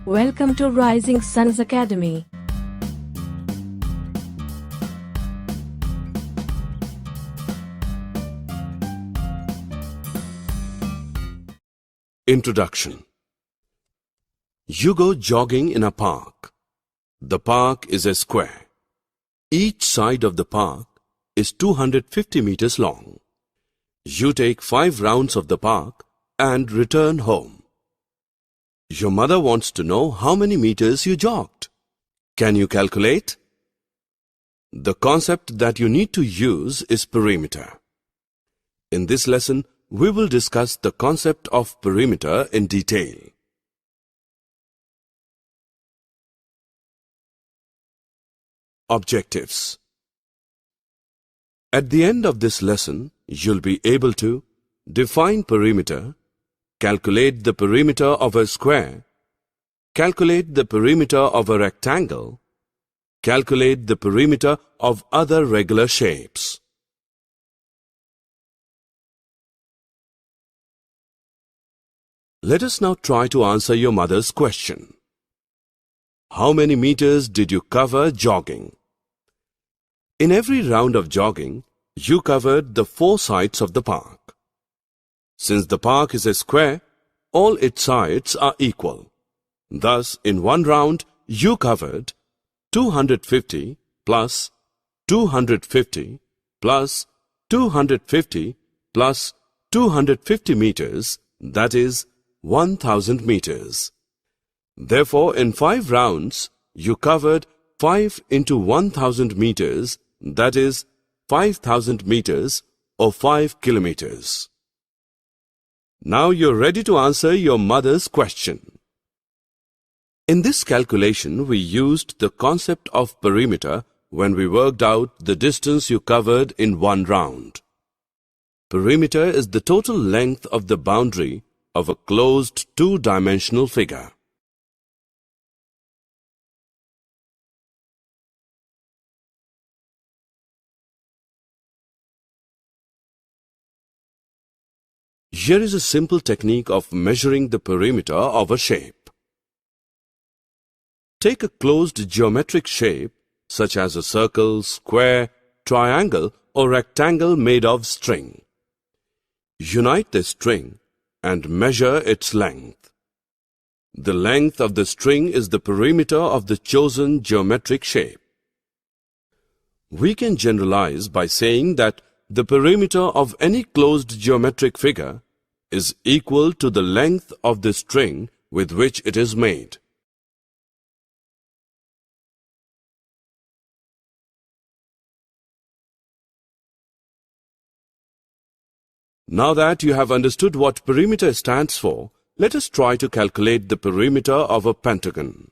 Welcome to Rising Suns Academy. Introduction. You go jogging in a park. The park is a square. Each side of the park is 250 meters long. You take 5 rounds of the park and return home. Your mother wants to know how many meters you jogged. Can you calculate? The concept that you need to use is perimeter. In this lesson, we will discuss the concept of perimeter in detail. Objectives. At the end of this lesson, you'll be able to define perimeter, calculate the perimeter of a square, calculate the perimeter of a rectangle, calculate the perimeter of other regular shapes. Let us now try to answer your mother's question. How many meters did you cover jogging? In every round of jogging, you covered the 4 sides of the park. Since the park is a square, all its sides are equal. Thus, in one round, you covered 250 plus 250 plus 250 plus 250 meters, that is 1000 meters. Therefore, in 5 rounds, you covered 5 into 1000 meters, that is 5000 meters or 5 kilometers. Now you're ready to answer your mother's question. In this calculation, we used the concept of perimeter when we worked out the distance you covered in one round. Perimeter is the total length of the boundary of a closed 2-dimensional figure. Here is a simple technique of measuring the perimeter of a shape. Take a closed geometric shape such as a circle, square, triangle or rectangle made of string. Unite the string and measure its length. The length of the string is the perimeter of the chosen geometric shape. We can generalize by saying that the perimeter of any closed geometric figure is equal to the length of the string with which it is made. Now that you have understood what perimeter stands for, let us try to calculate the perimeter of a pentagon.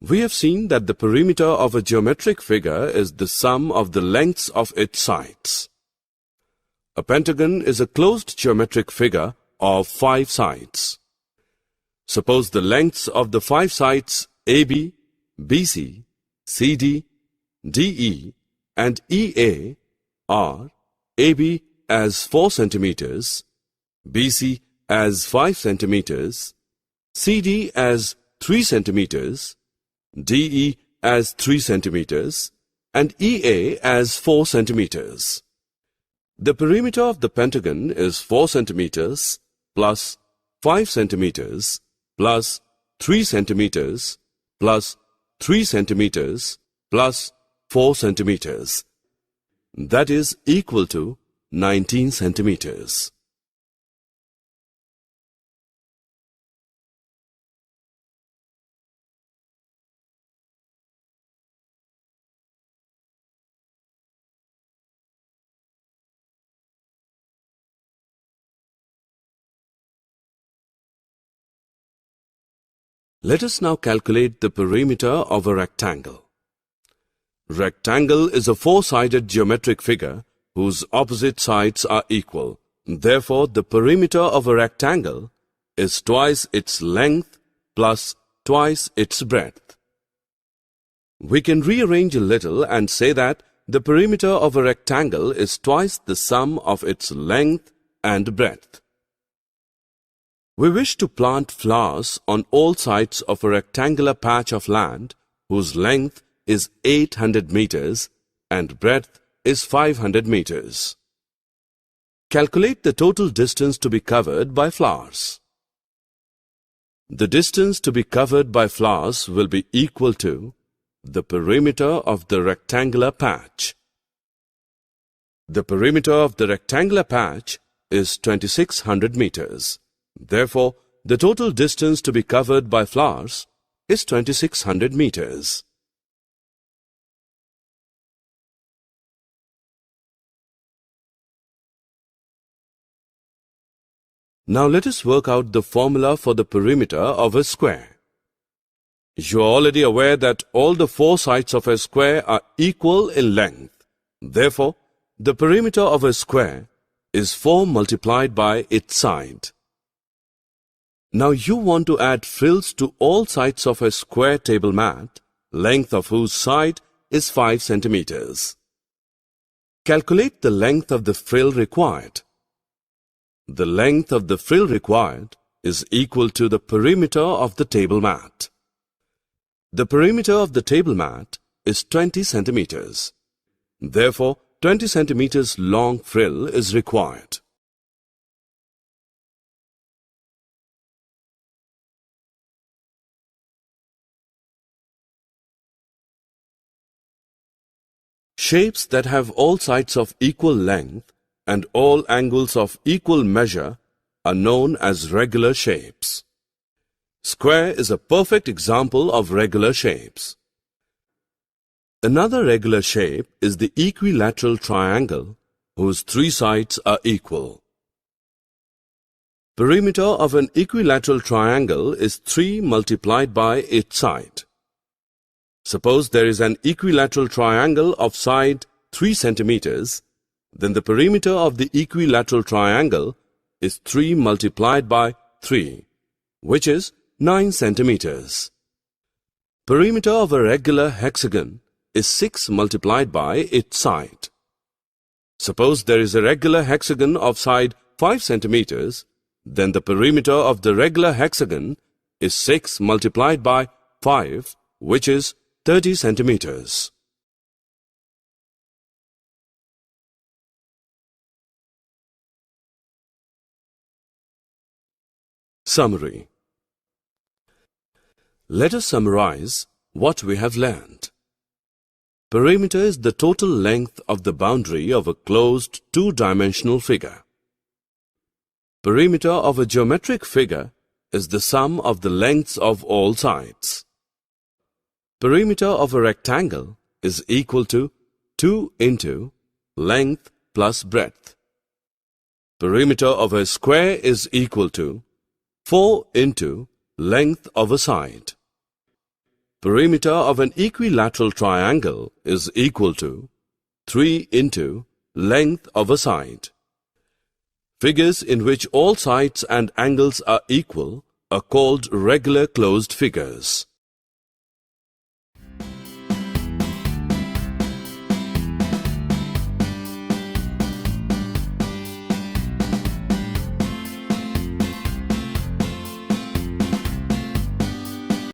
We have seen that the perimeter of a geometric figure is the sum of the lengths of its sides. A pentagon is a closed geometric figure of 5 sides. Suppose the lengths of the 5 sides AB, BC, CD, DE and EA are AB as 4 centimeters, BC as 5 centimeters, CD as 3 centimeters, DE as 3 centimeters, and EA as 4 centimeters. The perimeter of the pentagon is 4 centimeters plus 5 centimeters plus 3 centimeters plus 3 centimeters plus 4 centimeters. That is equal to 19 centimeters. Let us now calculate the perimeter of a rectangle. Rectangle is a 4-sided geometric figure whose opposite sides are equal. Therefore, the perimeter of a rectangle is twice its length plus twice its breadth. We can rearrange a little and say that the perimeter of a rectangle is twice the sum of its length and breadth. We wish to plant flowers on all sides of a rectangular patch of land whose length is 800 meters and breadth is 500 meters. Calculate the total distance to be covered by flowers. The distance to be covered by flowers will be equal to the perimeter of the rectangular patch. The perimeter of the rectangular patch is 2600 meters. Therefore, the total distance to be covered by flowers is 2600 meters. Now let us work out the formula for the perimeter of a square. You are already aware that all the four sides of a square are equal in length. Therefore, the perimeter of a square is 4 multiplied by its side. Now you want to add frills to all sides of a square table mat, length of whose side is 5 centimeters. Calculate the length of the frill required. The length of the frill required is equal to the perimeter of the table mat. The perimeter of the table mat is 20 centimeters. Therefore, 20 centimeters long frill is required. Shapes that have all sides of equal length and all angles of equal measure are known as regular shapes. Square is a perfect example of regular shapes. Another regular shape is the equilateral triangle whose 3 sides are equal. Perimeter of an equilateral triangle is 3 multiplied by its side. Suppose there is an equilateral triangle of side 3 centimeters, then the perimeter of the equilateral triangle is 3 multiplied by 3, which is 9 centimeters. Perimeter of a regular hexagon is 6 multiplied by its side. Suppose there is a regular hexagon of side 5 centimeters, then the perimeter of the regular hexagon is 6 multiplied by 5, which is 30 centimeters. Summary. Let us summarize what we have learned. Perimeter is the total length of the boundary of a closed two-dimensional figure. Perimeter of a geometric figure is the sum of the lengths of all sides. Perimeter of a rectangle is equal to 2 into length plus breadth. Perimeter of a square is equal to 4 into length of a side. Perimeter of an equilateral triangle is equal to 3 into length of a side. Figures in which all sides and angles are equal are called regular closed figures.